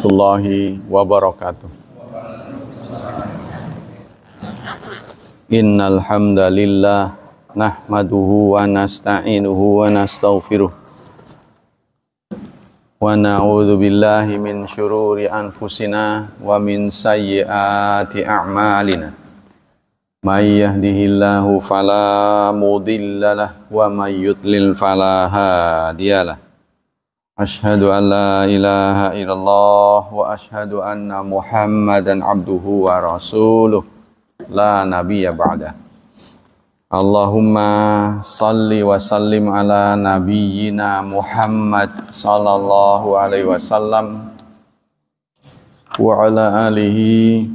warahmatullahi wabarakatuh. Innal hamdalillah nahmaduhu wa nasta'inuhu wa nastaghfiruh wa na'udzu billahi min syururi anfusina wa min sayyiati a'malina. May yahdihillahu fala mudhillalah wa may yudlil fala hadiyalah. Asyhadu an la ilaha illallah wa asyhadu anna Muhammadan abduhu wa rasuluh la nabiyya ba'da. Allahumma salli wa sallim ala nabiyyina Muhammad sallallahu alaihi wasallam wa ala alihi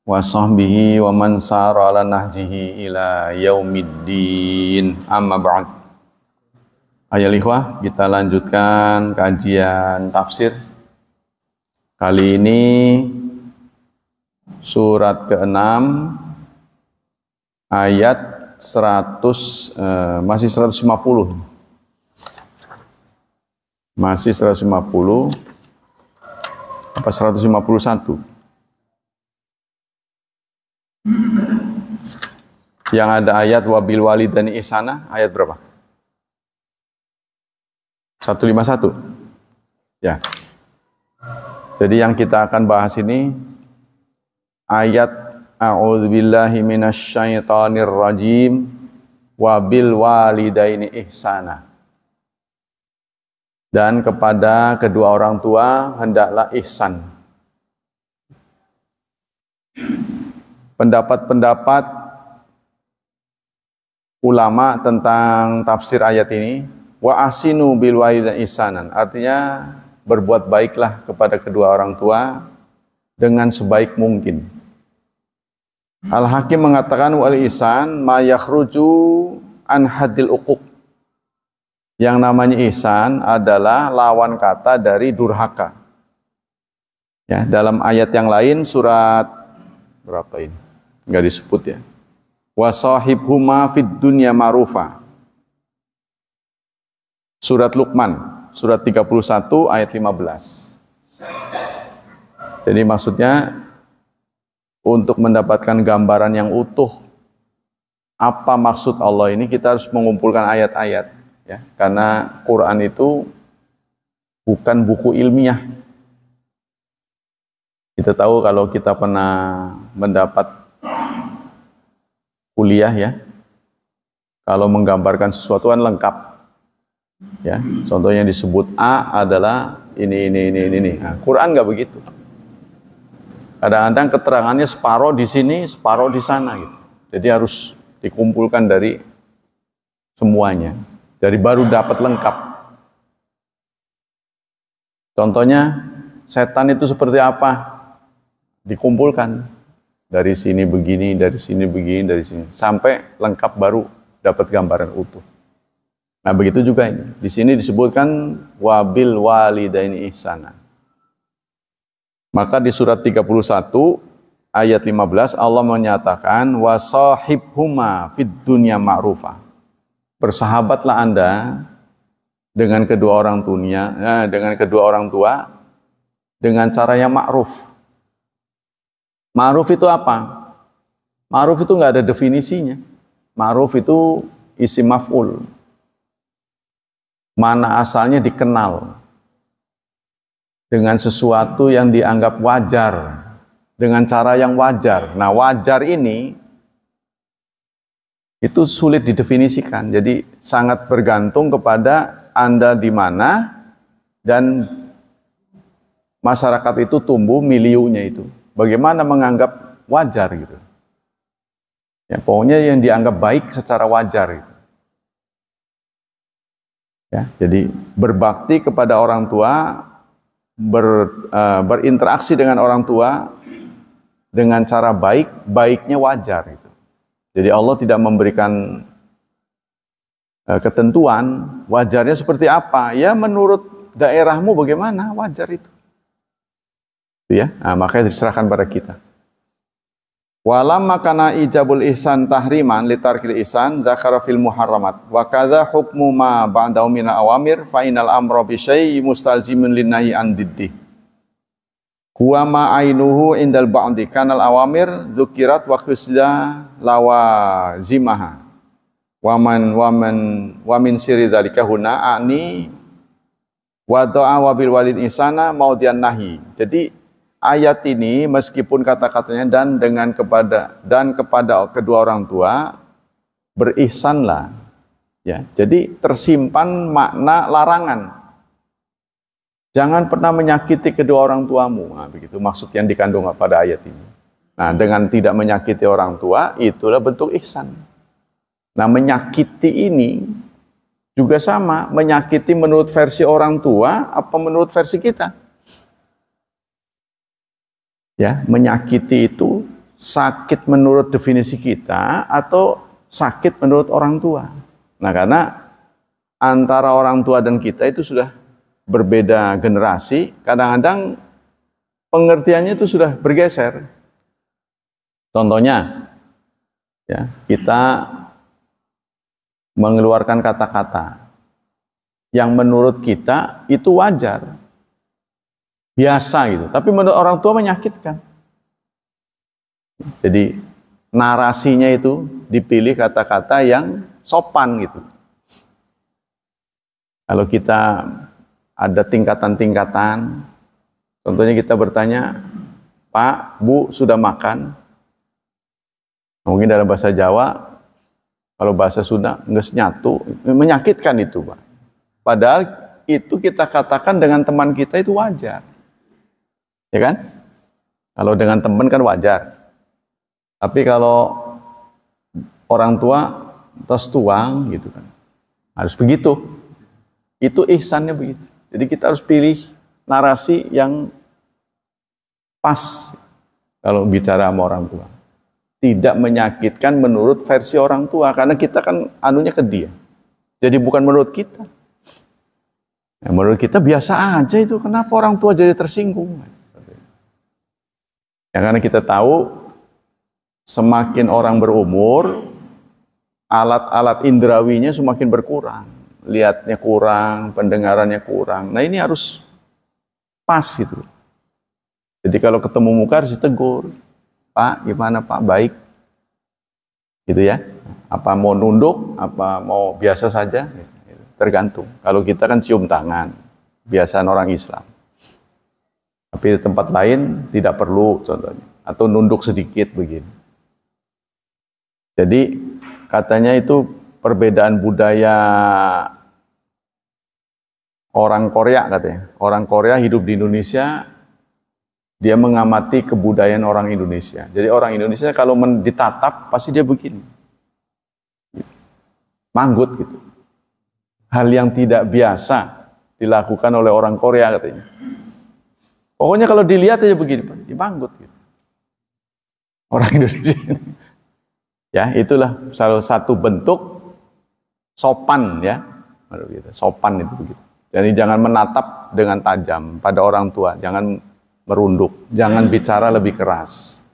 wa sahbihi wa man sara ala nahjihi ila yaumiddin. Amma ba'd. Ayo ikhwah, kita lanjutkan kajian tafsir. Kali ini surat ke-6 ayat 100 masih 150. Masih 150 apa 151? Yang ada ayat wabil walidani ihsana, ayat berapa? 151. Ya. Jadi yang kita akan bahas ini ayat a'udzubillahi minasyaitonir rajim wabil walidaini ihsana. Dan kepada kedua orang tua hendaklah ihsan. Pendapat-pendapat ulama tentang tafsir ayat ini, wa ahsinu bil walidaini ihsanan, artinya berbuat baiklah kepada kedua orang tua dengan sebaik mungkin. Al-Hakim mengatakan wal ihsan ma yakhruju an haddil uquq. Yang namanya ihsan adalah lawan kata dari durhaka. Ya, dalam ayat yang lain surat berapa ini? Enggak disebut ya. Wa sahibhuma fid dunya ma'rufa. Surat Luqman, surat 31 ayat 15. Jadi maksudnya untuk mendapatkan gambaran yang utuh apa maksud Allah ini, kita harus mengumpulkan ayat-ayat ya. Karena Quran itu bukan buku ilmiah. Kita tahu kalau kita pernah mendapat kuliah ya, kalau menggambarkan sesuatu kan lengkap. Ya, contohnya disebut A adalah ini. Nah, Quran nggak begitu. Kadang-kadang keterangannya separuh di sini, separuh di sana gitu. Jadi harus dikumpulkan dari semuanya. Dari baru dapat lengkap. Contohnya setan itu seperti apa? Dikumpulkan. Dari sini begini, dari sini begini, dari sini. Sampai lengkap baru dapat gambaran utuh. Nah begitu juga ini. Di sini disebutkan wabil walidaini ihsana. Maka di surat 31 ayat 15 Allah menyatakan wasahibhuma fid dunya ma'rufa. Bersahabatlah Anda dengan kedua orang tua dengan cara yang ma'ruf. Ma'ruf itu apa? Ma'ruf itu nggak ada definisinya. Ma'ruf itu isim maf'ul. Mana asalnya dikenal dengan sesuatu yang dianggap wajar, dengan cara yang wajar. Nah, wajar ini itu sulit didefinisikan. Jadi sangat bergantung kepada Anda di mana dan masyarakat itu tumbuh miliunya itu. Bagaimana menganggap wajar gitu. Ya, pokoknya yang dianggap baik secara wajar gitu. Ya, jadi berbakti kepada orang tua, berinteraksi dengan orang tua dengan cara baik, baiknya wajar gitu. Jadi Allah tidak memberikan ketentuan wajarnya seperti apa. Ya menurut daerahmu bagaimana wajar itu. Ya, nah, makanya diserahkan pada kita. Walam makana ijabul ihsan tahriman litarkil ihsan dzakara fil muharramat wa kadza hukmu ma ba'dahu min awamir fa inal amra bi syai'in mustalzimun linnahi an diddi. Huwa ma ainuhu indal ba'di kanal awamir dzukirat wa khusda lawazimaha. Wa min siri dzalika huna ani wa doa wabil walid insana maudhian nahi. Jadi ayat ini meskipun kata-katanya kepada kedua orang tua berihsanlah, ya. Jadi tersimpan makna larangan. Jangan pernah menyakiti kedua orang tuamu. Nah, begitu maksud yang dikandung pada ayat ini. Nah, dengan tidak menyakiti orang tua itulah bentuk ihsan. Nah, menyakiti ini juga sama, menyakiti menurut versi orang tua apa menurut versi kita? Ya, menyakiti itu sakit menurut definisi kita atau sakit menurut orang tua. Nah, karena antara orang tua dan kita itu sudah berbeda generasi, kadang-kadang pengertiannya itu sudah bergeser. Contohnya, ya, kita mengeluarkan kata-kata yang menurut kita itu wajar, biasa gitu, tapi menurut orang tua menyakitkan. Jadi narasinya itu dipilih kata-kata yang sopan gitu. Kalau kita ada tingkatan-tingkatan, contohnya kita bertanya, Pak, Bu, sudah makan? Mungkin dalam bahasa Jawa, kalau bahasa Sunda, nggak nyatu, menyakitkan itu, Pak. Padahal itu kita katakan dengan teman kita itu wajar. Ya kan? Kalau dengan teman kan wajar. Tapi kalau orang tua, terus tuang gitu kan. Harus begitu. Itu ihsannya begitu. Jadi kita harus pilih narasi yang pas kalau bicara sama orang tua. Tidak menyakitkan menurut versi orang tua, karena kita kan anunya ke dia. Jadi bukan menurut kita. Nah, menurut kita biasa aja itu, kenapa orang tua jadi tersinggung? Ya, karena kita tahu semakin orang berumur, alat-alat indrawinya semakin berkurang. Lihatnya kurang, pendengarannya kurang. Nah, ini harus pas gitu. Jadi kalau ketemu muka harus ditegur. Pak, gimana Pak? Baik. Gitu ya. Apa mau nunduk, apa mau biasa saja? Tergantung. Kalau kita kan cium tangan, biasaan orang Islam. Tapi di tempat lain tidak perlu contohnya. Atau nunduk sedikit begini. Jadi katanya itu perbedaan budaya orang Korea katanya. Orang Korea hidup di Indonesia, dia mengamati kebudayaan orang Indonesia. Jadi orang Indonesia kalau ditatap pasti dia begini. Manggut gitu. Hal yang tidak biasa dilakukan oleh orang Korea katanya. Pokoknya kalau dilihat aja begini, Pak, dia manggut gitu. Orang Indonesia. Ya, itulah salah satu bentuk sopan ya. Sopan itu begitu. Jadi jangan menatap dengan tajam pada orang tua, jangan merunduk, jangan bicara lebih keras.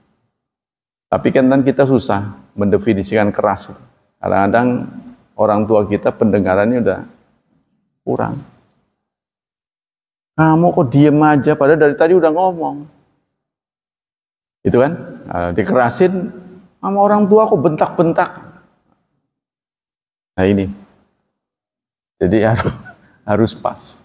Tapi kan kita susah mendefinisikan keras. Kadang-kadang orang tua kita pendengarannya udah kurang. Kamu kok diem aja, padahal dari tadi udah ngomong. Itu kan, dikerasin sama orang tua kok bentak-bentak. Nah ini, jadi harus pas.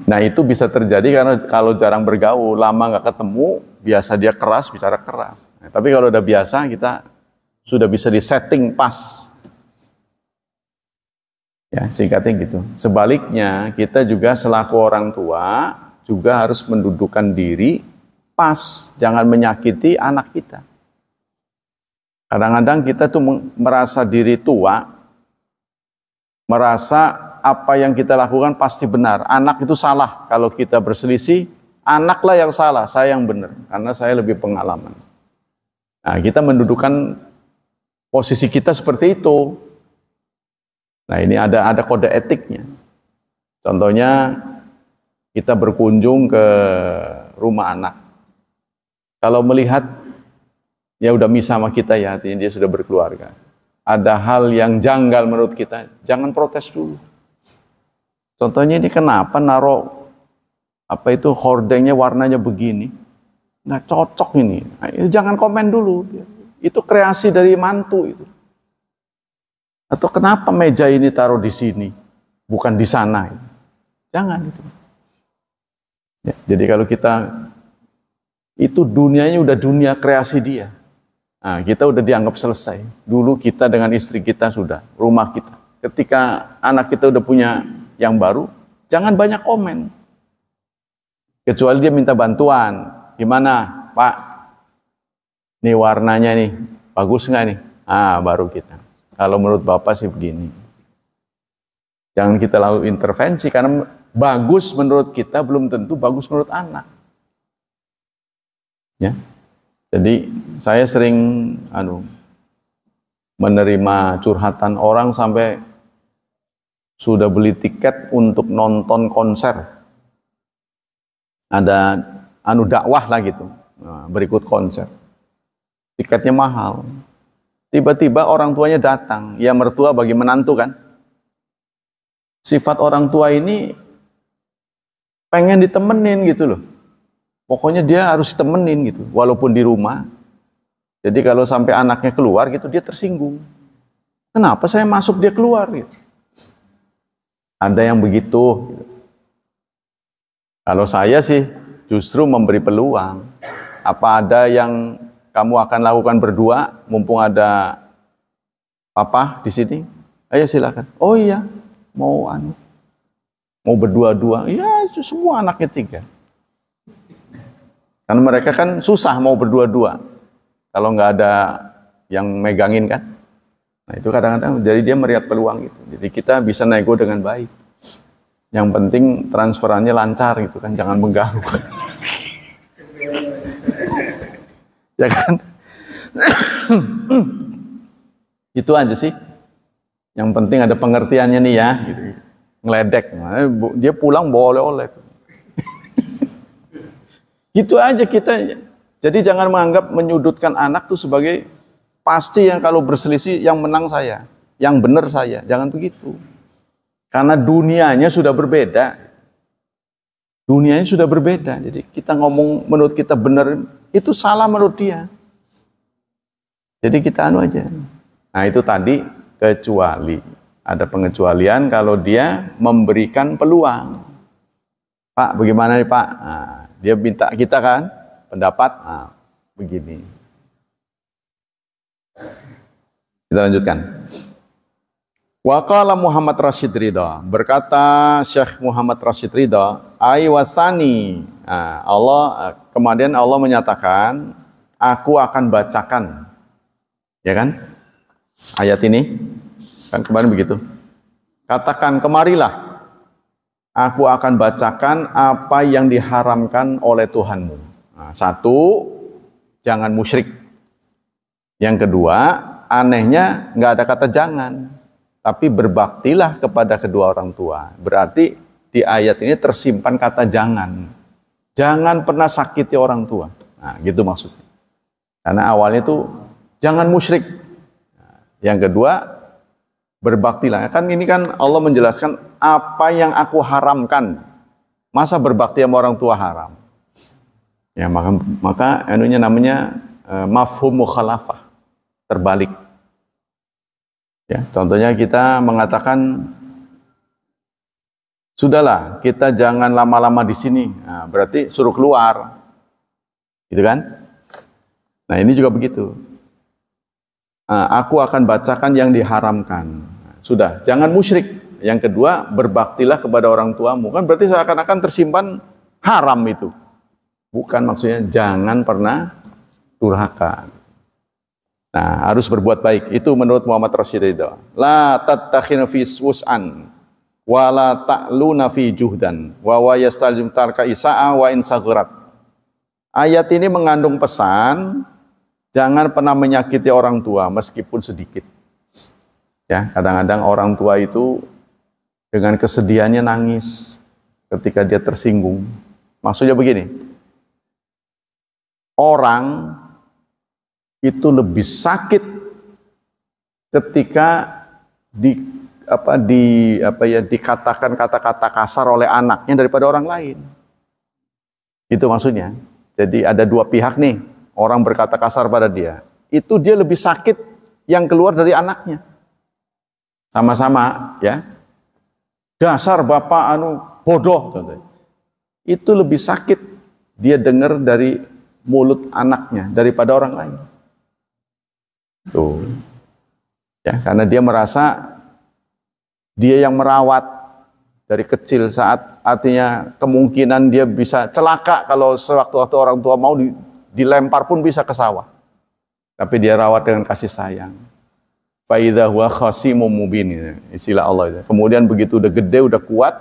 Nah itu bisa terjadi karena kalau jarang bergaul, lama nggak ketemu, biasa dia keras, bicara keras. Nah, tapi kalau udah biasa, kita sudah bisa disetting pas. Ya, singkatnya gitu. Sebaliknya, kita juga selaku orang tua juga harus mendudukkan diri pas, jangan menyakiti anak kita. Kadang-kadang kita tuh merasa diri tua, merasa apa yang kita lakukan pasti benar. Anak itu salah. Kalau kita berselisih, anaklah yang salah, saya yang benar. Karena saya lebih pengalaman. Nah, kita mendudukkan posisi kita seperti itu. Nah, ini ada kode etiknya. Contohnya, kita berkunjung ke rumah anak. Kalau melihat, ya udah misah sama kita ya, artinya dia sudah berkeluarga. Ada hal yang janggal menurut kita, jangan protes dulu. Contohnya ini kenapa naruh apa itu hordengnya warnanya begini, nggak cocok ini. Nah, jangan komen dulu. Itu kreasi dari mantu itu. Atau kenapa meja ini taruh di sini, bukan di sana? Jangan itu. Ya, jadi kalau kita itu dunianya udah dunia kreasi dia. Nah, kita udah dianggap selesai. Dulu kita dengan istri kita sudah, rumah kita. Ketika anak kita udah punya yang baru, jangan banyak komen. Kecuali dia minta bantuan. Gimana, Pak? Nih warnanya nih, bagus nggak nih? Ah, baru kita. Kalau menurut Bapak sih begini. Jangan kita lalu intervensi, karena bagus menurut kita belum tentu bagus menurut anak. Ya. Jadi saya sering menerima curhatan orang sampai sudah beli tiket untuk nonton konser. Ada dakwah lah gitu. Nah, berikut konser. Tiketnya mahal. Tiba-tiba orang tuanya datang. Ya mertua bagi menantu kan. Sifat orang tua ini pengen ditemenin gitu loh. Pokoknya dia harus temenin gitu, walaupun di rumah. Jadi kalau sampai anaknya keluar gitu, dia tersinggung. Kenapa saya masuk dia keluar gitu? Ada yang begitu. Gitu. Kalau saya sih justru memberi peluang. Apa ada yang kamu akan lakukan berdua, mumpung ada papa di sini? Ayo silakan. Oh iya, mau berdua-dua. Ya semua anaknya 3. Karena mereka kan susah mau berdua-dua. Kalau nggak ada yang megangin kan. Nah itu kadang-kadang jadi dia melihat peluang gitu. Jadi kita bisa nego dengan baik. Yang penting transferannya lancar gitu kan. Jangan mengganggu. Ya kan? Itu aja sih. Yang penting ada pengertiannya nih ya. Gitu. Ngeledek. Nah, dia pulang bawa oleh-oleh. Gitu aja kita. Jadi jangan menganggap menyudutkan anak tuh sebagai pasti yang kalau berselisih yang menang saya, yang benar saya. Jangan begitu. Karena dunianya sudah berbeda. Dunianya sudah berbeda. Jadi kita ngomong menurut kita benar, itu salah menurut dia. Jadi kita aja. Nah itu tadi kecuali. Ada pengecualian kalau dia memberikan peluang. Pak, bagaimana nih Pak? Nah, dia minta kita kan pendapat, begini. Kita lanjutkan. Wa qala Muhammad Rashid Ridha, berkata Syekh Muhammad Rashid Ridha, ai wasani. Kemudian Allah menyatakan, aku akan bacakan. Ya kan? Ayat ini kan kemarin begitu. Katakan kemarilah. Aku akan bacakan apa yang diharamkan oleh Tuhanmu. Nah, 1, jangan musyrik. Yang kedua, anehnya nggak ada kata jangan. Tapi berbaktilah kepada kedua orang tua. Berarti di ayat ini tersimpan kata jangan. Jangan pernah sakiti orang tua. Nah, gitu maksudnya. Karena awalnya itu jangan musyrik. Nah, yang kedua, berbaktilah. Kan ini kan Allah menjelaskan apa yang aku haramkan. Masa berbakti sama orang tua haram? Ya maka anunya namanya mafhum mukhalafah. Terbalik. Ya, contohnya kita mengatakan sudahlah, kita jangan lama-lama di sini. Nah, berarti suruh keluar. Gitu kan? Nah, ini juga begitu. Aku akan bacakan yang diharamkan. Sudah, jangan musyrik. Yang kedua, berbaktilah kepada orang tuamu. Kan berarti seakan-akan tersimpan haram itu. Bukan maksudnya jangan pernah durhaka. Nah, harus berbuat baik. Itu menurut Muhammad Rashid Ridha. La tattakhinu fi wus'an wa la ta'luna fi juhdan wa yastaljim tarka isa'a wa in sagharat. Ayat ini mengandung pesan jangan pernah menyakiti orang tua meskipun sedikit. Ya, kadang-kadang orang tua itu dengan kesedihannya nangis ketika dia tersinggung. Maksudnya begini, orang itu lebih sakit ketika dikatakan kata-kata kasar oleh anaknya daripada orang lain. Itu maksudnya. Jadi ada dua pihak nih, orang berkata kasar pada dia. Itu dia lebih sakit yang keluar dari anaknya. Sama-sama ya. Dasar bapak bodoh. Itu lebih sakit dia dengar dari mulut anaknya daripada orang lain. Tuh. Ya, karena dia merasa dia yang merawat dari kecil, saat artinya kemungkinan dia bisa celaka kalau sewaktu-waktu orang tua mau dilempar pun bisa ke sawah. Tapi dia rawat dengan kasih sayang. Fa idza huwa khasimun mubin, istilah Allah itu. Kemudian begitu udah gede, udah kuat,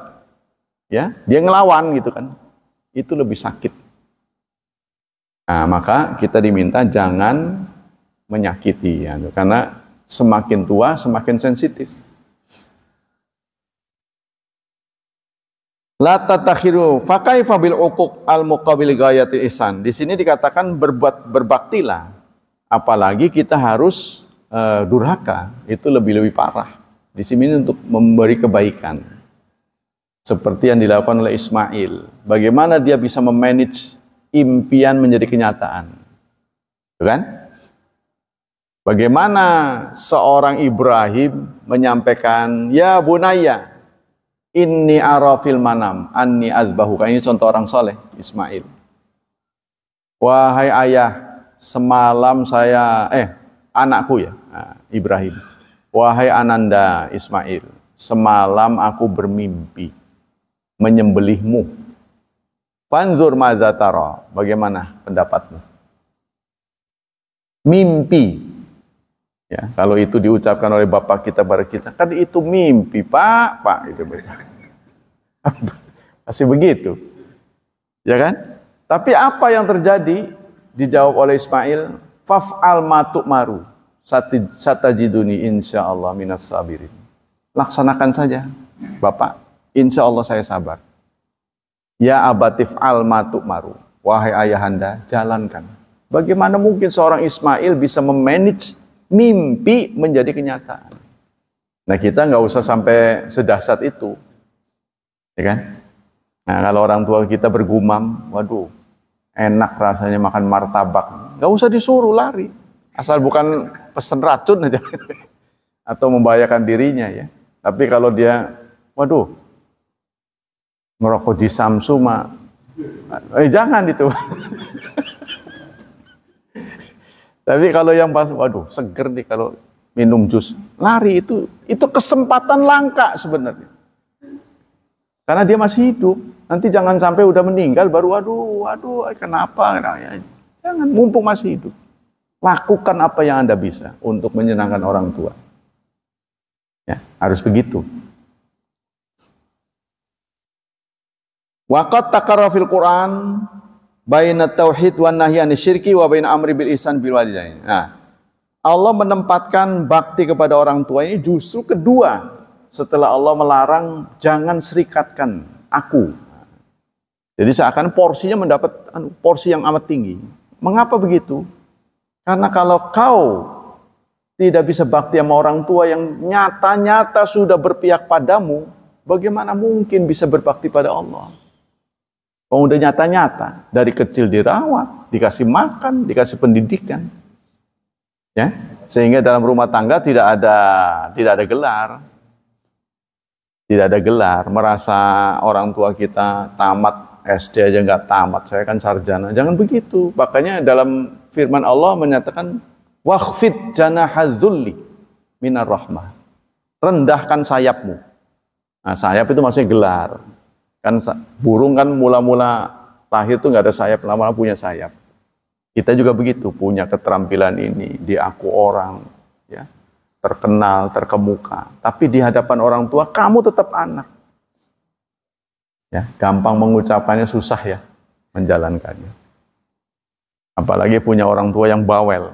ya, dia ngelawan gitu kan. Itu lebih sakit. Nah, maka kita diminta jangan menyakiti ya, karena semakin tua semakin sensitif. La tatakhiru fa kaifa bil uquq al muqabil ghayatil ihsan. Di sini dikatakan berbaktilah. Apalagi kita harus durhaka, itu lebih parah. Di sini untuk memberi kebaikan. Seperti yang dilakukan oleh Ismail. Bagaimana dia bisa memanage impian menjadi kenyataan. Kan? Bagaimana seorang Ibrahim menyampaikan, ya bunayya, inni ara fil manam anni azbahuka. Ini contoh orang soleh, Ismail. Wahai ayah, semalam saya, anakku ya, Ibrahim. Wahai ananda Ismail, semalam aku bermimpi menyembelihmu. Fanzur madza tara, bagaimana pendapatmu? Mimpi. Ya, kalau itu diucapkan oleh bapak kita pada kita, kan itu mimpi, Pak, itu masih begitu. Ya kan? Tapi apa yang terjadi? Dijawab oleh Ismail, faf'al ma tu'maru satajiduni insyaallah minas sabirin. Laksanakan saja, Bapak, insyaallah saya sabar. Ya abatif al ma tu'maru, wahai ayahanda, jalankan. Bagaimana mungkin seorang Ismail bisa memanage mimpi menjadi kenyataan? Nah, kita nggak usah sampai sedahsyat itu, ya kan? Nah, kalau orang tua kita bergumam, waduh, enak rasanya makan martabak, nggak usah disuruh lari, asal bukan pesen racun aja, atau membahayakan dirinya ya. Tapi kalau dia, waduh, ngerokok di Samsu mah, jangan itu. Tapi kalau yang pas, waduh, seger nih kalau minum jus, lari itu kesempatan langka sebenarnya. Karena dia masih hidup. Nanti jangan sampai udah meninggal baru waduh, kenapa? Ya, jangan, mumpung masih hidup. Lakukan apa yang Anda bisa untuk menyenangkan orang tua. Ya, harus begitu. Waqad takarra fil Quran baina tauhid wan nahyi anisyirki wa baina amri bil ihsan bil walidain. Nah, Allah menempatkan bakti kepada orang tua ini justru kedua setelah Allah melarang jangan serikatkan aku. Jadi seakan porsinya mendapat porsi yang amat tinggi. Mengapa begitu? Karena kalau kau tidak bisa bakti sama orang tua yang nyata-nyata sudah berpihak padamu, bagaimana mungkin bisa berbakti pada Allah? Kalau udah nyata-nyata, dari kecil dirawat, dikasih makan, dikasih pendidikan, ya, sehingga dalam rumah tangga tidak ada gelar, merasa orang tua kita tamat SD aja nggak tamat, saya kan sarjana, jangan begitu. Makanya dalam firman Allah menyatakan wakhfid janahadzulli minar rahmah, rendahkan sayapmu. Nah, sayap itu maksudnya gelar. Kan burung kan mula-mula lahir tuh nggak ada sayap, lama-lama punya sayap. Kita juga begitu, punya keterampilan ini, diaku orang, ya, terkenal, terkemuka. Tapi di hadapan orang tua, kamu tetap anak. Ya, gampang mengucapkannya, susah ya menjalankannya. Apalagi punya orang tua yang bawel.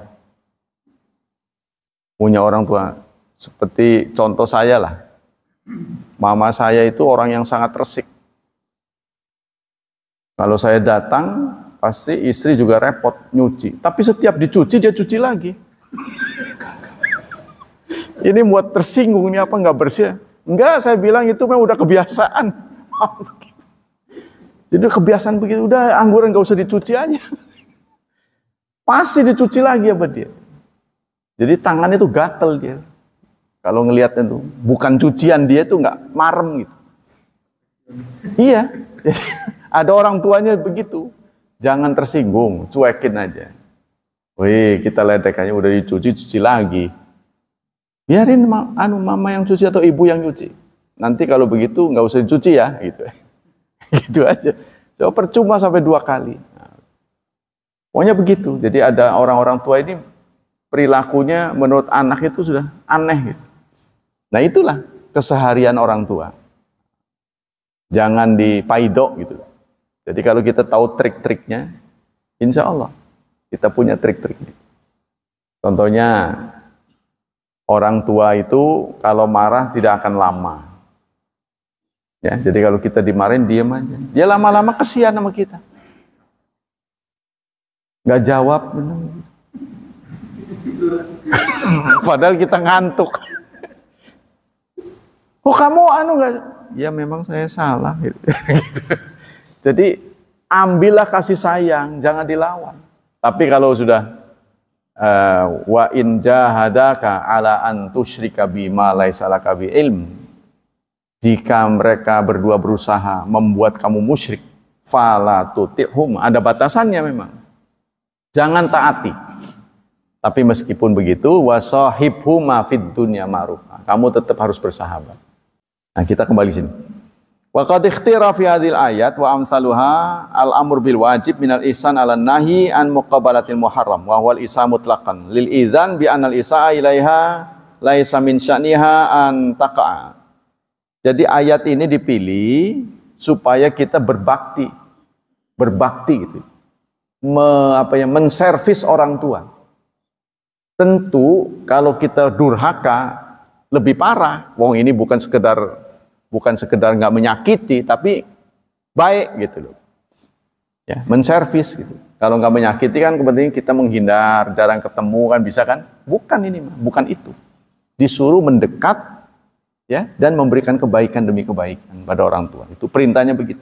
Punya orang tua, seperti contoh saya lah. Mama saya itu orang yang sangat resik. Kalau saya datang, pasti istri juga repot nyuci. Tapi setiap dicuci, dia cuci lagi. Ini buat tersinggung, ini apa nggak bersih? Enggak, saya bilang itu memang udah kebiasaan. Jadi kebiasaan begitu, udah angguran gak usah dicuci aja. Pasti dicuci lagi sama dia. Jadi tangannya tuh gatel dia. Kalau ngelihatnya tuh, bukan cucian dia tuh nggak marem gitu. Iya, jadi ada orang tuanya begitu. Jangan tersinggung, cuekin aja. Wih, kita ledek aja udah dicuci, cuci lagi. Biarin mama yang cuci atau ibu yang cuci. Nanti kalau begitu nggak usah dicuci ya, gitu. Gitu aja. So, percuma sampai 2 kali. Nah, pokoknya begitu. Jadi ada orang-orang tua ini perilakunya menurut anak itu sudah aneh. Gitu. Nah itulah keseharian orang tua. Jangan dipaidok gitu. Jadi kalau kita tahu trik-triknya, insya Allah kita punya trik-trik. Contohnya orang tua itu kalau marah tidak akan lama. Ya, jadi kalau kita dimarahin diam aja. Dia lama-lama kesian sama kita. Nggak jawab. Padahal kita ngantuk. Oh kamu nggak? Ya memang saya salah. Gitu. Jadi ambillah kasih sayang, jangan dilawan. Tapi kalau sudah wa in jahadaka ala an tusyrika bima laisa laka bi ilm. Jika mereka berdua berusaha membuat kamu musyrik, fala tuti'hum. Ada batasannya memang. Jangan taati. Tapi meskipun begitu, wasahibhuma fid dunya ma'rufa. Kamu tetap harus bersahabat. Nah, kita kembali sini. Wa qad ikhtira fi hadhil ayat wa amsaluha al-amr bil wajib minal ihsan 'alan nahi an muqabalatil muharram wa huwal isa mutlaqan lil idzan bi anal isaa ilaiha laisa min sya'niha an taqa'a. Jadi ayat ini dipilih supaya kita berbakti gitu. Menservis orang tua. Tentu kalau kita durhaka lebih parah. Wong ini bukan sekedar nggak menyakiti, tapi baik gitu loh. Ya, menservis gitu. Kalau nggak menyakiti kan kepentingan kita menghindar, jarang ketemu kan bisa kan? Bukan ini, bukan itu. Disuruh mendekat. Ya, dan memberikan kebaikan demi kebaikan pada orang tua. Itu perintahnya begitu.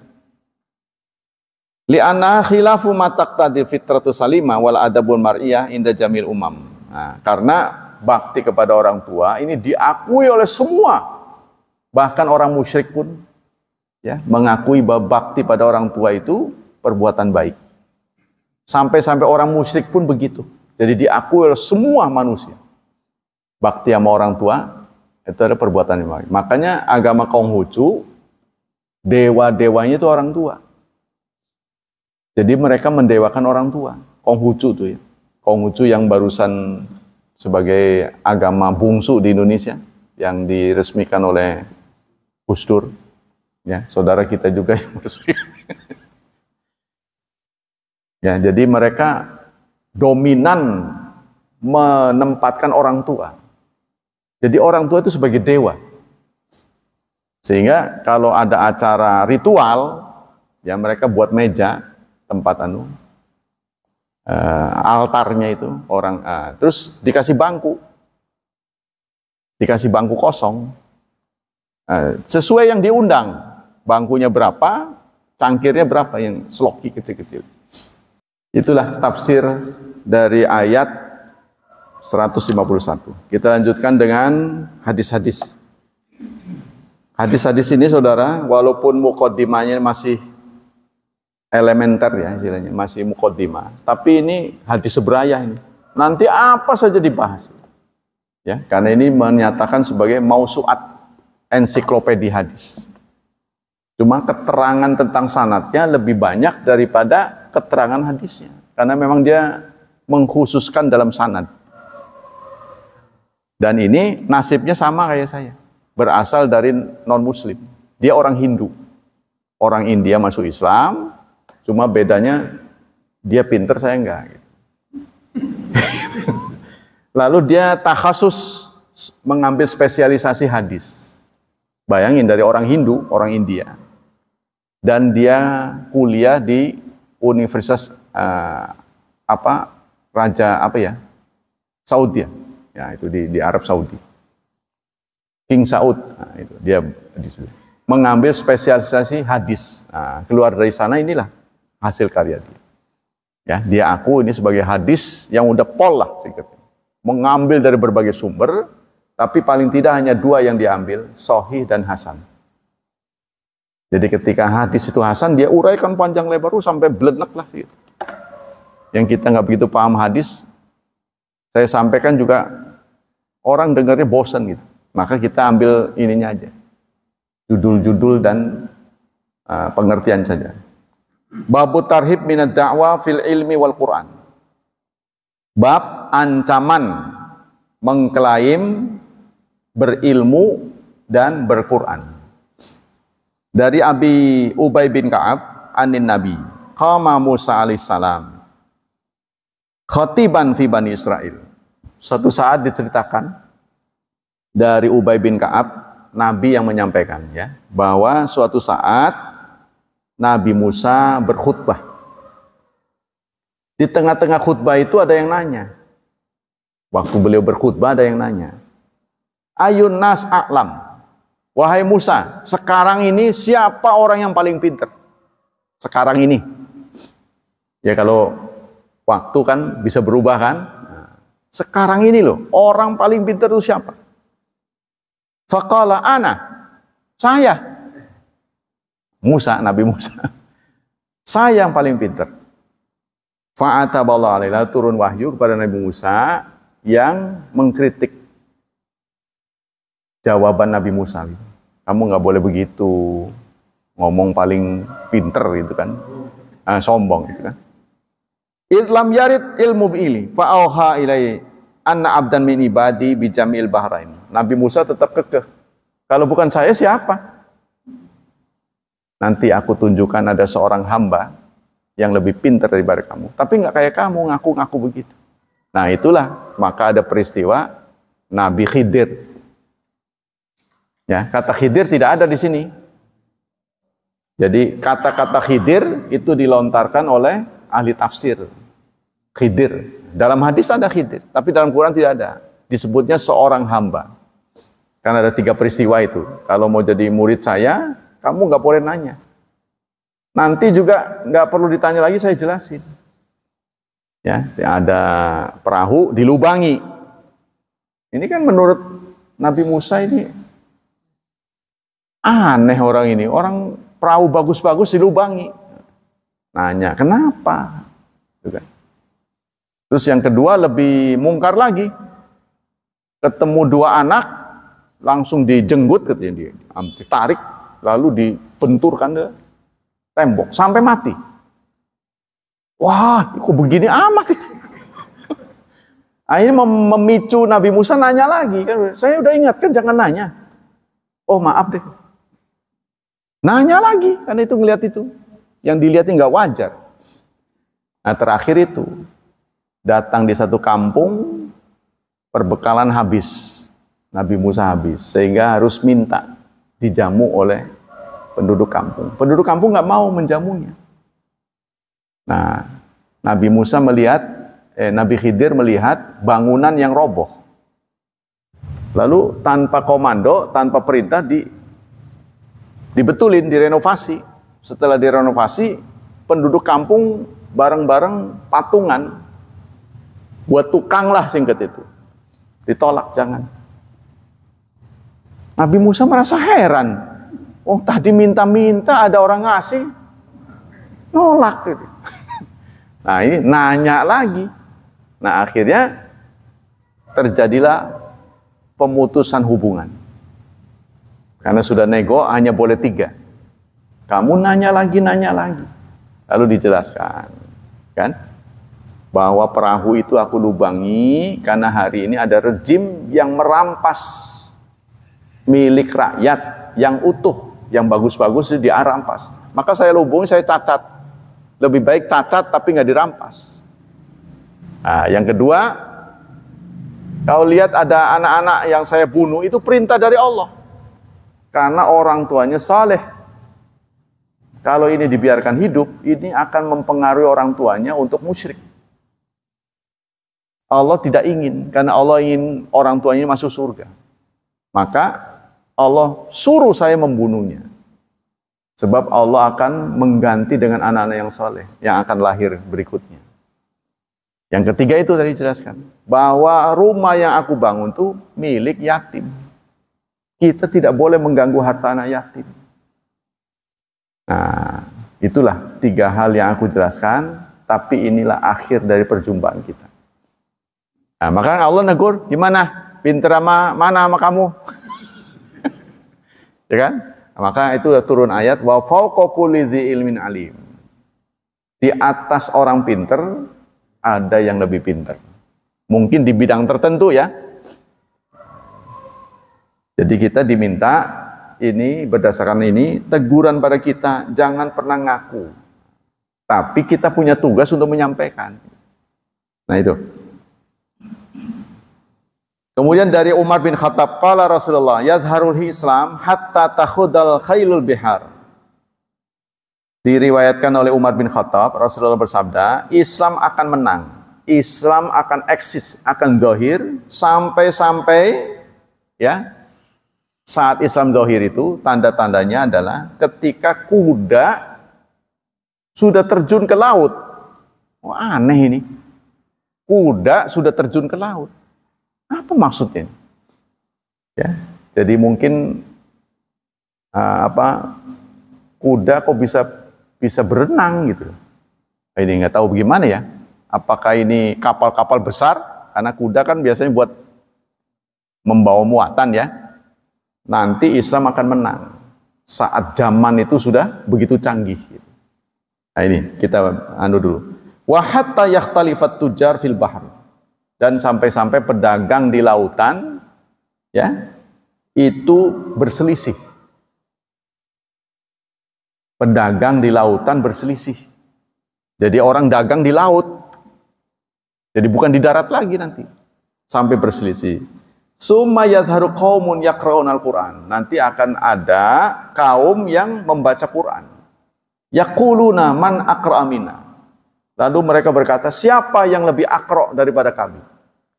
Li'anna khilafu ma taqtadil fitratu salima wal adabul mar'iyah inda jamil umam. Nah, karena bakti kepada orang tua ini diakui oleh semua. Bahkan orang musyrik pun ya, mengakui bahwa bakti pada orang tua itu perbuatan baik. Sampai-sampai orang musyrik pun begitu. Jadi diakui oleh semua manusia. Bakti sama orang tua itu ada perbuatan yang baik. Makanya agama Konghucu, dewa-dewanya itu orang tua. Jadi mereka mendewakan orang tua. Konghucu tuh ya. Konghucu yang barusan sebagai agama bungsu di Indonesia, yang diresmikan oleh Gus Dur. Ya, saudara kita juga yang meresmikan. Ya, jadi mereka dominan menempatkan orang tua. Jadi orang tua itu sebagai dewa. Sehingga kalau ada acara ritual, ya mereka buat meja, tempat altarnya itu orang, terus dikasih bangku kosong, sesuai yang diundang. Bangkunya berapa, cangkirnya berapa, yang sloki kecil-kecil. Itulah tafsir dari ayat 151. Kita lanjutkan dengan hadis-hadis. Hadis-hadis ini saudara, walaupun muqaddimahnya masih elementer ya istilahnya, masih muqaddimah, tapi ini hadis seberayah ini. Nanti apa saja dibahas. Ya, karena ini menyatakan sebagai mausu'at, ensiklopedia hadis. Cuma keterangan tentang sanadnya lebih banyak daripada keterangan hadisnya. Karena memang dia mengkhususkan dalam sanad. Dan ini nasibnya sama kayak saya. Berasal dari non-muslim. Dia orang Hindu. Orang India masuk Islam. Cuma bedanya dia pinter, saya enggak. Gitu. Lalu dia takhasus mengambil spesialisasi hadis. Bayangin dari orang Hindu, orang India. Dan dia kuliah di Universitas Saudi. Ya, itu di Arab Saudi. King Saud, nah, itu dia di situ. mengambil spesialisasi hadis. Nah, keluar dari sana inilah hasil karya dia. Ya, dia aku ini sebagai hadis yang udah pol lah singkatnya. Mengambil dari berbagai sumber, tapi paling tidak hanya 2 yang diambil, Sahih dan Hasan. Jadi ketika hadis itu Hasan, dia uraikan panjang lebar sampai belenek lah sih. Yang kita nggak begitu paham hadis, saya sampaikan juga orang dengarnya bosan gitu. Maka kita ambil ininya aja, judul-judul dan pengertian saja. Babu tarhib minad da'wah fil ilmi wal Quran. Bab ancaman mengklaim berilmu dan berquran. Dari Abi Ubay bin Ka'ab anin Nabi, qama Musa alaihissalam khatiban fi Bani Israel. Suatu saat diceritakan dari Ubay bin Ka'ab, Nabi yang menyampaikan ya, bahwa suatu saat Nabi Musa berkhutbah. Di tengah-tengah khutbah itu ada yang nanya. Waktu beliau berkhutbah ada yang nanya. Ayun nas a'lam. Wahai Musa, sekarang ini siapa orang yang paling pintar? Sekarang ini. Ya kalau waktu kan bisa berubah kan. Sekarang ini loh, orang paling pintar itu siapa? Faqala ana. Saya. Musa, Nabi Musa. Saya yang paling pintar. Fa'ataballahu alaihi, turun wahyu kepada Nabi Musa yang mengkritik jawaban Nabi Musa. Kamu nggak boleh begitu, ngomong paling pinter gitu kan, sombong gitu kan. Idlam yarid ilmu bi'ili fa'auha ilai anna abdan min ibadi bijamil bahrain. Nabi Musa tetap kekeh. Kalau bukan saya siapa? Nanti aku tunjukkan ada seorang hamba yang lebih pintar daripada kamu. Tapi nggak kayak kamu ngaku-ngaku begitu. Nah itulah maka ada peristiwa Nabi Khidir. Ya, kata Khidir tidak ada di sini. Jadi kata-kata Khidir itu dilontarkan oleh ahli tafsir. Khidir. Dalam hadis ada Khidir, tapi dalam Quran tidak ada. Disebutnya seorang hamba. Karena ada 3 peristiwa itu. Kalau mau jadi murid saya, kamu nggak boleh nanya. Nanti juga nggak perlu ditanya lagi, saya jelasin. Ya, ada perahu dilubangi. Ini kan menurut Nabi Musa ini aneh orang ini. Orang perahu bagus-bagus dilubangi. Nanya, kenapa? Gitu kan. Terus yang kedua lebih mungkar lagi. Ketemu 2 anak, langsung dijenggut katanya dia. Ditarik, lalu dibenturkan ke tembok. Sampai mati. Wah, kok begini amat? Akhirnya memicu Nabi Musa nanya lagi. Kan, saya udah ingatkan jangan nanya. Oh maaf deh. Nanya lagi, karena itu ngelihat itu. Yang dilihatnya nggak wajar. Nah terakhir itu, datang di satu kampung, perbekalan habis. Nabi Musa habis, sehingga harus minta dijamu oleh penduduk kampung. Penduduk kampung nggak mau menjamunya. Nah, Nabi Musa melihat, Nabi Khidir melihat bangunan yang roboh. Lalu tanpa komando, tanpa perintah dibetulin, direnovasi. Setelah direnovasi, penduduk kampung bareng-bareng patungan buat tukang lah singkat itu. Ditolak, jangan. Nabi Musa merasa heran. Oh tadi minta-minta ada orang ngasih, nolak gitu. Nah ini nanya lagi. Nah akhirnya terjadilah pemutusan hubungan. Karena sudah nego hanya boleh 3. Kamu nanya lagi. Lalu dijelaskan. Kan? Bahwa perahu itu aku lubangi karena hari ini ada rejim yang merampas milik rakyat yang utuh, yang bagus-bagus itu dirampas. Maka saya lubungi, saya cacat. Lebih baik cacat tapi nggak dirampas. Nah, yang kedua, kau lihat ada anak-anak yang saya bunuh, itu perintah dari Allah. Karena orang tuanya saleh. Kalau ini dibiarkan hidup, ini akan mempengaruhi orang tuanya untuk musyrik. Allah tidak ingin, karena Allah ingin orang tuanya masuk surga. Maka Allah suruh saya membunuhnya. Sebab Allah akan mengganti dengan anak-anak yang soleh yang akan lahir berikutnya. Yang ketiga itu tadi dijelaskan, bahwa rumah yang aku bangun itu milik yatim. Kita tidak boleh mengganggu harta anak yatim. Nah, itulah 3 hal yang aku jelaskan, tapi inilah akhir dari perjumpaan kita. Nah, maka Allah negur, gimana? Pinter mana sama kamu? Ya kan? Maka itu udah turun ayat, wa fawqa kulli dzi ilmin alim. Di atas orang pinter ada yang lebih pintar. Mungkin di bidang tertentu ya. Jadi kita diminta ini berdasarkan ini teguran pada kita, jangan pernah ngaku. Tapi kita punya tugas untuk menyampaikan. Nah itu. Kemudian dari Umar bin Khattab, qala Rasulullah, yadharul Islam hatta takhudal khailul bihar. Diriwayatkan oleh Umar bin Khattab, Rasulullah bersabda, Islam akan menang, Islam akan eksis, akan zahir sampai-sampai ya saat Islam zahir itu tanda-tandanya adalah ketika kuda sudah terjun ke laut. Oh, aneh ini, kuda sudah terjun ke laut. Apa maksudnya? Ya, jadi mungkin kuda kok bisa berenang gitu. Ini nggak tahu bagaimana ya. Apakah ini kapal-kapal besar? Karena kuda kan biasanya buat membawa muatan ya. Nanti Islam akan menang saat zaman itu sudah begitu canggih. Nah ini kita dulu. Wa hatta yakhtalifat tujar fil bahr. Dan sampai-sampai pedagang di lautan ya itu berselisih. Pedagang di lautan berselisih. Jadi orang dagang di laut. Jadi bukan di darat lagi nanti. Sampai berselisih. Summa yadharu qaumun yaqra'unal Qur'an. Nanti akan ada kaum yang membaca Quran. Yaquluna man aqra'a minna. Lalu mereka berkata, siapa yang lebih akro daripada kami?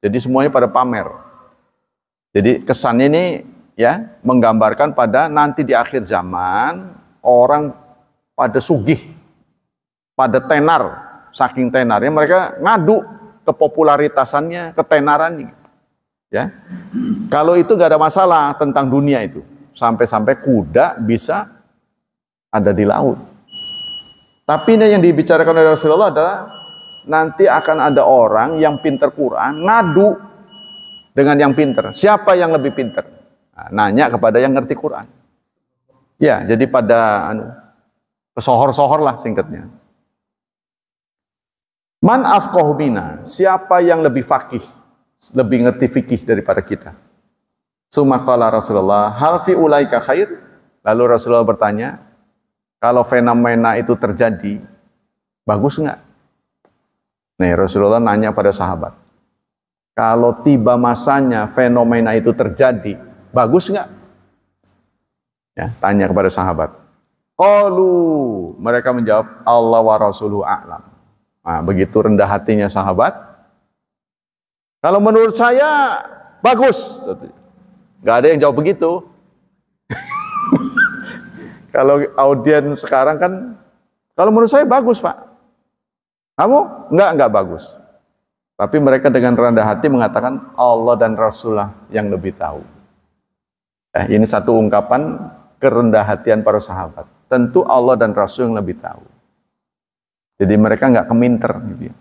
Jadi semuanya pada pamer. Jadi kesannya ini ya menggambarkan pada nanti di akhir zaman orang pada sugih, pada tenar, saking tenarnya mereka ngadu kepopularitasannya, ketenarannya. Ya, kalau itu gak ada masalah tentang dunia itu, sampai-sampai kuda bisa ada di laut. Tapi ini yang dibicarakan oleh Rasulullah adalah nanti akan ada orang yang pintar Quran ngadu dengan yang pintar. Siapa yang lebih pintar? Nah, nanya kepada yang ngerti Quran. Ya, jadi pada pesohor-sohor lah singkatnya. Man afqahu bina, siapa yang lebih fakih, lebih ngerti fikih daripada kita? Summa qala Rasulullah, hal fi ulaika khair? Lalu Rasulullah bertanya, kalau fenomena itu terjadi, bagus nggak? Nih Rasulullah nanya pada sahabat, kalau tiba masanya fenomena itu terjadi, bagus nggak? Ya, tanya kepada sahabat. Qalu, mereka menjawab, Allah wa rasuluhu a'lam. Nah, begitu rendah hatinya sahabat. Kalau menurut saya, bagus. Nggak ada yang jawab begitu. Kalau audiens sekarang kan, kalau menurut saya bagus Pak. Kamu? Enggak bagus. Tapi mereka dengan rendah hati mengatakan Allah dan Rasulullah yang lebih tahu. Ini satu ungkapan kerendah hatian para sahabat. Tentu Allah dan Rasul yang lebih tahu. Jadi mereka enggak keminter gitu ya.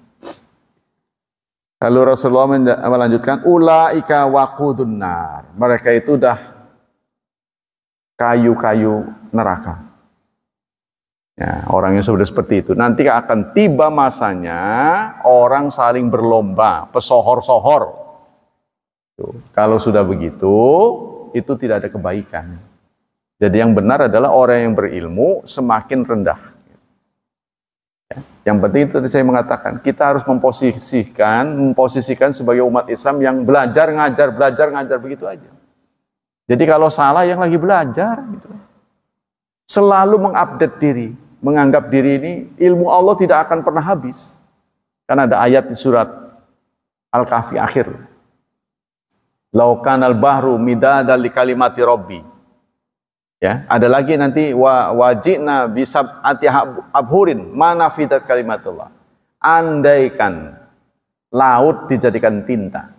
Lalu Rasulullah melanjutkan, ulaika waqudun nar. Mereka itu dah kayu-kayu neraka. Ya, orang yang sudah seperti itu nanti akan tiba masanya orang saling berlomba, pesohor-sohor. Kalau sudah begitu, itu tidak ada kebaikan. Jadi yang benar adalah orang yang berilmu semakin rendah. Ya, yang penting itu saya mengatakan kita harus memposisikan sebagai umat Islam yang belajar ngajar begitu aja. Jadi kalau salah yang lagi belajar gitu. Selalu mengupdate diri, menganggap diri ini ilmu Allah tidak akan pernah habis. Kan ada ayat di surat Al-Kahfi akhir. Lau kanal bahru midadal li kalimati rabbi Ya, ada lagi nanti wajibna bisab'ati abhurin mana fidat kalimatullah. Andaikan laut dijadikan tinta.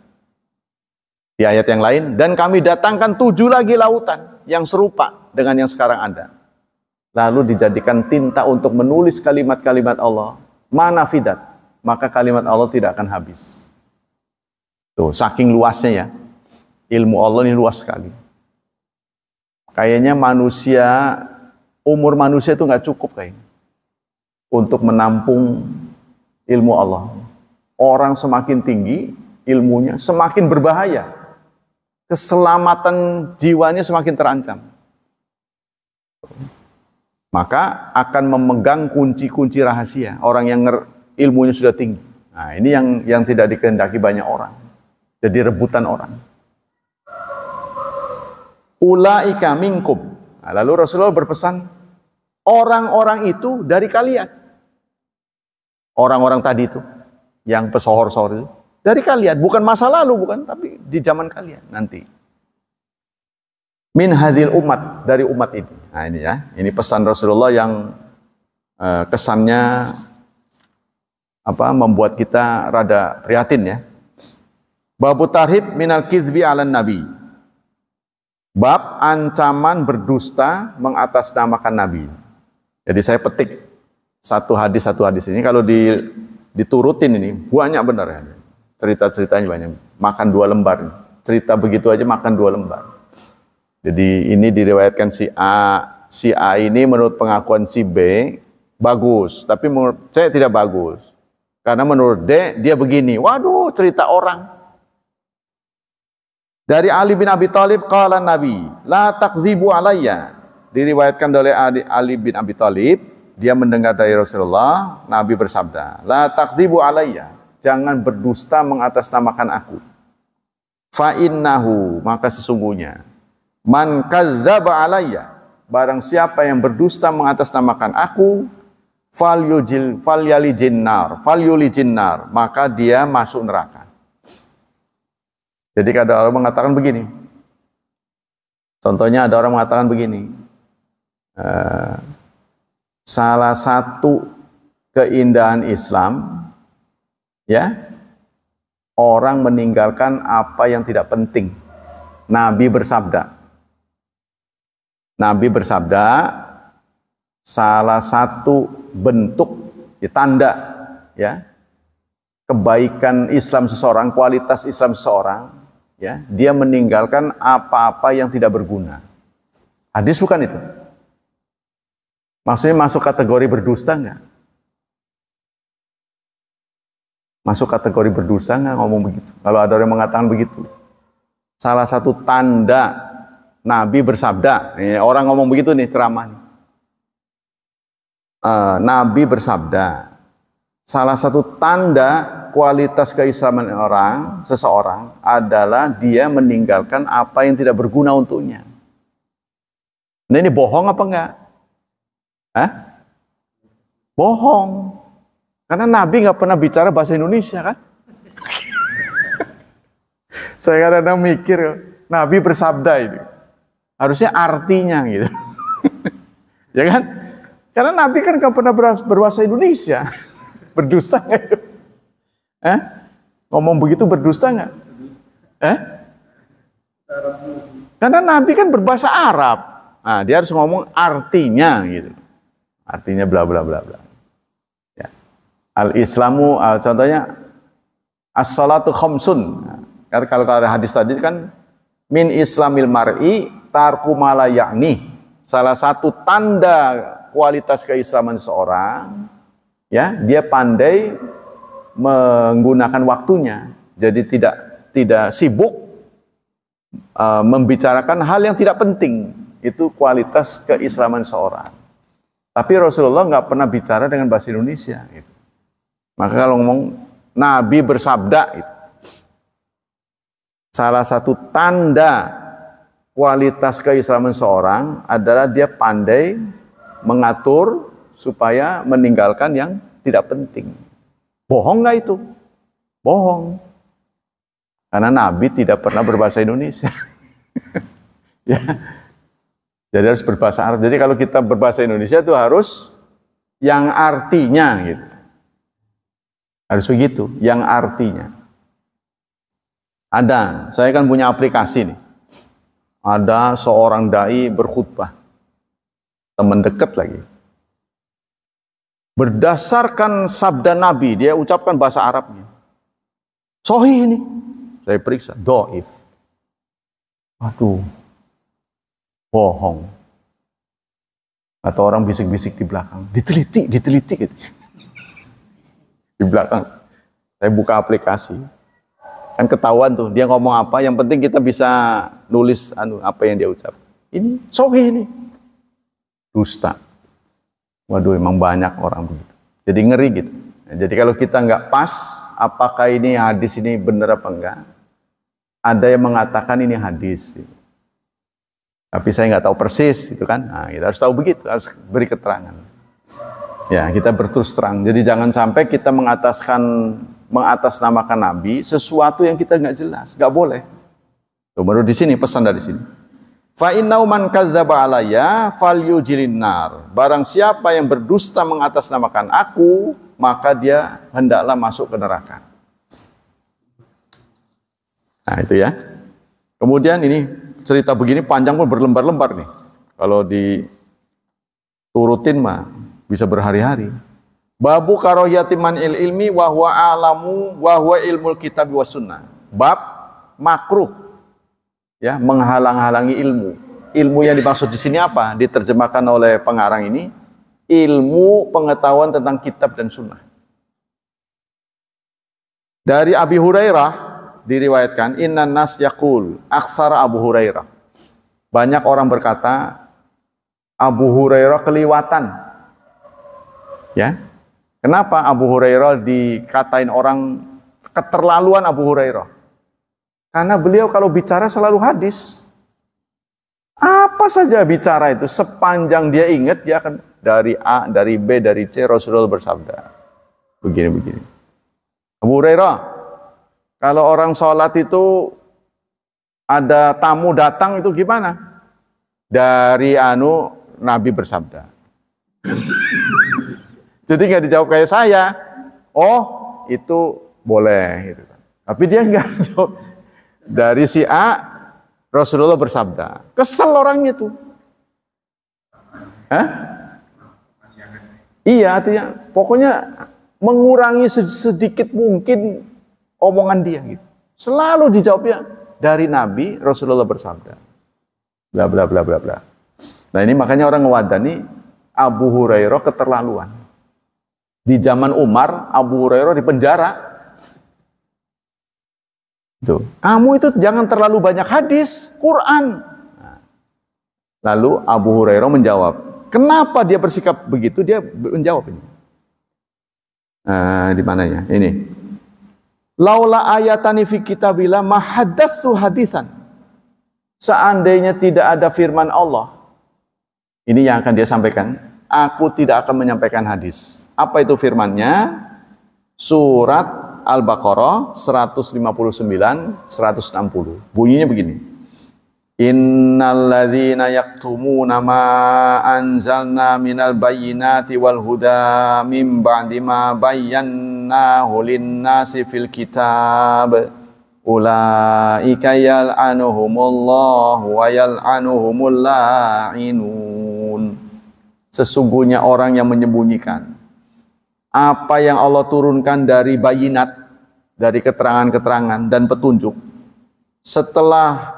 Di ayat yang lain, dan kami datangkan 7 lagi lautan yang serupa dengan yang sekarang ada. Lalu dijadikan tinta untuk menulis kalimat-kalimat Allah. Mana fidat, maka kalimat Allah tidak akan habis. Tuh, saking luasnya ya. Ilmu Allah ini luas sekali. Kayaknya umur manusia itu nggak cukup kayaknya untuk menampung ilmu Allah. Orang semakin tinggi ilmunya, semakin berbahaya. Keselamatan jiwanya semakin terancam. Maka akan memegang kunci-kunci rahasia orang yang ilmunya sudah tinggi. Nah, ini yang tidak dikehendaki banyak orang. Jadi rebutan orang. Ulaika minkum. Nah, lalu Rasulullah berpesan, orang-orang itu dari kalian. Orang-orang tadi itu, yang pesohor-sohor itu, dari kalian. Bukan masa lalu, bukan, tapi di zaman kalian nanti. Min hadhil umat, dari umat ini. Nah ini ya, ini pesan Rasulullah yang kesannya membuat kita rada prihatin ya. Babu tarhib minal kizbi ala nabi. Bab ancaman berdusta mengatasnamakan Nabi. Jadi saya petik satu hadis ini. Kalau diturutin ini banyak benar ya. Cerita-ceritanya banyak. Makan 2 lembar. Cerita begitu aja makan 2 lembar. Jadi ini diriwayatkan si A ini menurut pengakuan si B bagus. Tapi menurut C tidak bagus. Karena menurut D dia begini. Waduh, cerita orang. Dari Ali bin Abi Thalib qala Nabi, la takdzibu alayya. Diriwayatkan oleh Ali bin Abi Thalib, dia mendengar dari Rasulullah, Nabi bersabda, la takdzibu alayya. Jangan berdusta mengatasnamakan aku. Fa innahu, maka sesungguhnya man kadzdzaba alayya, barang siapa yang berdusta mengatasnamakan aku, falyulijin nar, maka dia masuk neraka. Jadi ada orang mengatakan begini. Contohnya ada orang mengatakan begini. Salah satu keindahan Islam, ya, orang meninggalkan apa yang tidak penting. Nabi bersabda, salah satu bentuk tanda, ya, kebaikan Islam seseorang, kualitas Islam seseorang, ya, dia meninggalkan apa-apa yang tidak berguna. Hadis bukan itu. Maksudnya masuk kategori berdusta enggak? Masuk kategori berdusta enggak ngomong begitu? Kalau ada orang mengatakan begitu. Salah satu tanda Nabi bersabda, orang ngomong begitu nih ceramah. Nabi bersabda, salah satu tanda kualitas keislaman seseorang adalah dia meninggalkan apa yang tidak berguna untuknya. Nah ini bohong apa enggak? Bohong. Karena Nabi nggak pernah bicara bahasa Indonesia kan? Saya kadang mikir, Nabi bersabda itu. Harusnya artinya gitu. Ya kan? Karena Nabi kan nggak pernah berbahasa Indonesia. Berdusta nggak itu? Ngomong begitu berdusta nggak? Karena Nabi kan berbahasa Arab. Nah, dia harus ngomong artinya gitu. Artinya bla bla bla bla. Ya. Al-Islamu, contohnya as-salatu khamsun. Kalau ada hadis tadi kan min islamil mar'i tarku ma la ya'ni. Salah satu tanda kualitas keislaman seseorang, ya, dia pandai menggunakan waktunya. Jadi tidak sibuk membicarakan hal yang tidak penting. Itu kualitas keislaman seorang. Tapi Rasulullah nggak pernah bicara dengan bahasa Indonesia. Gitu. Maka kalau ngomong Nabi bersabda, itu salah satu tanda kualitas keislaman seorang adalah dia pandai mengatur supaya meninggalkan yang tidak penting. Bohong nggak itu? Bohong. Karena Nabi tidak pernah berbahasa Indonesia. Ya. Jadi harus berbahasa Arab. Jadi kalau kita berbahasa Indonesia itu harus yang artinya gitu. Harus begitu, yang artinya. Ada, saya kan punya aplikasi nih. Ada seorang dai berkhutbah. Teman dekat lagi. Berdasarkan sabda Nabi, dia ucapkan bahasa Arabnya. Sahih ini. Saya periksa, dhaif. Waduh. Bohong. Atau orang bisik-bisik di belakang. Diteliti gitu. Di belakang. Saya buka aplikasi. Kan ketahuan tuh, dia ngomong apa, yang penting kita bisa nulis apa yang dia ucap. Ini sahih ini. Dusta. Waduh, emang banyak orang begitu. Jadi ngeri gitu. Jadi kalau kita nggak pas, apakah ini hadis ini benar apa enggak? Ada yang mengatakan ini hadis. Tapi saya nggak tahu persis, itu kan? Nah, kita harus tahu begitu, harus beri keterangan. Ya, kita berterus terang. Jadi jangan sampai kita mengatasnamakan Nabi sesuatu yang kita nggak jelas, nggak boleh. Tuh, baru di sini pesan dari sini. Fa innau man kadzdzaba alayya falyujilin nar. Barang siapa yang berdusta mengatasnamakan aku, maka dia hendaklah masuk ke neraka. Nah, itu ya. Kemudian ini cerita begini panjang pun berlembar-lembar nih. Kalau diturutin mah bisa berhari-hari. Babu karohiyati man'il ilmi wa huwa a'lamu wa huwa ilmul kitab was sunnah. Bab makruh ya, menghalang-halangi ilmu. Ilmu yang dimaksud di sini apa? Diterjemahkan oleh pengarang ini, ilmu pengetahuan tentang kitab dan sunnah. Dari Abi Hurairah diriwayatkan, innan nas yaqul aksara Abu Hurairah. Banyak orang berkata Abu Hurairah keliwatan. Ya. Kenapa Abu Hurairah dikatain orang keterlaluan Abu Hurairah? Karena beliau kalau bicara selalu hadis. Apa saja bicara itu, sepanjang dia ingat, dia akan dari A, dari B, dari C, Rasulullah bersabda. Begini-begini. Abu Hurairah, kalau orang sholat itu ada tamu datang itu gimana? Dari Nabi bersabda. Jadi nggak dijawab kayak saya. Oh, itu boleh. Gitu. Tapi dia nggak jawab. Dari si A, Rasulullah bersabda. Kesel orangnya tuh. Hah? Iya, artinya pokoknya mengurangi sedikit mungkin omongan dia. Gitu. Selalu dijawabnya dari Nabi, Rasulullah bersabda. Bla bla bla bla bla. Nah ini makanya orang ngewadani Abu Hurairah keterlaluan. Di zaman Umar, Abu Hurairah di penjara. Tuh. Kamu itu jangan terlalu banyak hadis, Quran. Lalu Abu Hurairah menjawab. Kenapa dia bersikap begitu? Dia menjawab ini. Di mananya? Ini. Laula ayatani fi kitabillah mahaddatsu hadisan. Seandainya tidak ada firman Allah. Ini yang akan dia sampaikan. Aku tidak akan menyampaikan hadis. Apa itu firmannya? Surat Al-Baqarah 159 160. Bunyinya begini. Innalladzina yaktumuna ma anzalna minal bayyinati wal huda mim ba'di ma bayyanahu lin-nasi fil kitab ulaika yal'anuhumullahu wa yal'anuhumul la'inun. Sesungguhnya orang yang menyembunyikan apa yang Allah turunkan dari bayinat, dari keterangan-keterangan dan petunjuk, setelah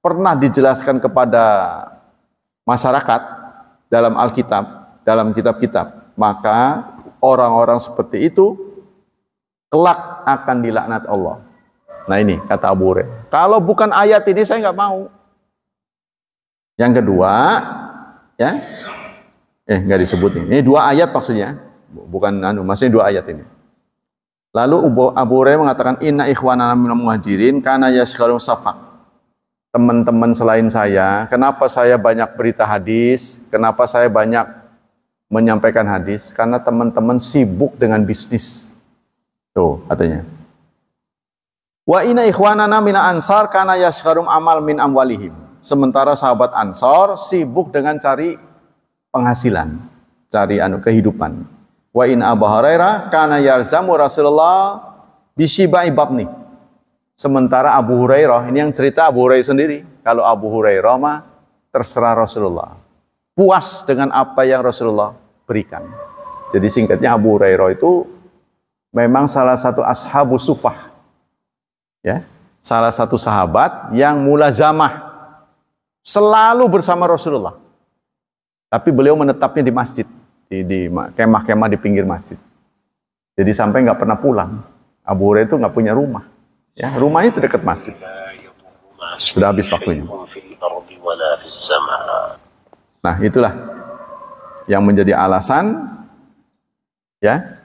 pernah dijelaskan kepada masyarakat dalam Alkitab, dalam kitab-kitab, maka orang-orang seperti itu kelak akan dilaknat Allah. Nah ini kata Abu Hurairah. Kalau bukan ayat ini saya nggak mau. Yang kedua, ya. Nggak disebut ini. Ini 2 ayat maksudnya. Bukan maksudnya 2 ayat ini. Lalu Abu Hurairah mengatakan inna ikhwanana minal muhajirin kana yashghalun safaq. Teman-teman selain saya, kenapa saya banyak berita hadis? Kenapa saya banyak menyampaikan hadis? Karena teman-teman sibuk dengan bisnis. Tuh, katanya. Wa inna ikhwanana mina ansar kana yashghalum amal min amwalihim. sementara sahabat Ansor sibuk dengan cari penghasilan, cari kehidupan. Wa in Abu Hurairah kana yarzamu Rasulullah bisyibai batni. Sementara Abu Hurairah, ini yang cerita Abu Hurairah sendiri. Kalau Abu Hurairah mah terserah Rasulullah. Puas dengan apa yang Rasulullah berikan. Jadi singkatnya Abu Hurairah itu memang salah satu ashabus sufah. Ya, salah satu sahabat yang mulazamah selalu bersama Rasulullah. Tapi beliau menetapnya di masjid, di kemah-kemah di pinggir masjid. Jadi sampai nggak pernah pulang. Abu Hurairah itu nggak punya rumah. Ya, rumahnya itu dekat masjid. Sudah habis waktunya. Nah, itulah yang menjadi alasan ya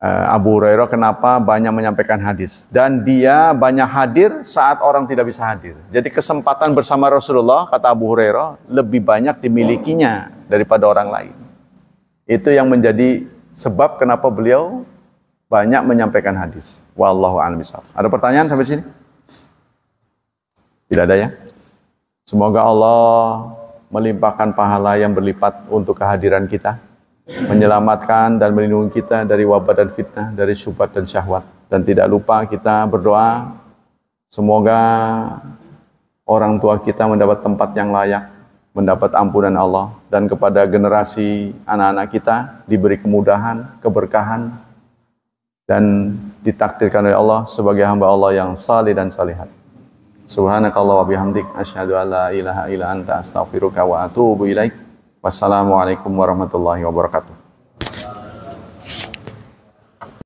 Abu Hurairah kenapa banyak menyampaikan hadis, dan dia banyak hadir saat orang tidak bisa hadir. Jadi kesempatan bersama Rasulullah, kata Abu Hurairah, lebih banyak dimilikinya daripada orang lain. Itu yang menjadi sebab kenapa beliau banyak menyampaikan hadis. Wallahu a'lam bishawab. Ada pertanyaan sampai sini? Tidak ada ya? Semoga Allah melimpahkan pahala yang berlipat untuk kehadiran kita, menyelamatkan dan melindungi kita dari wabah dan fitnah, dari syubhat dan syahwat. Dan tidak lupa kita berdoa, semoga orang tua kita mendapat tempat yang layak, mendapat ampunan Allah, dan kepada generasi anak-anak kita diberi kemudahan, keberkahan, dan ditakdirkan oleh Allah sebagai hamba Allah yang saleh dan salihat. Subhanakallah wa bihamdik, asyhadu an la ilaha illa anta, astaghfiruka wa atubu ilaik. Wassalamualaikum warahmatullahi wabarakatuh.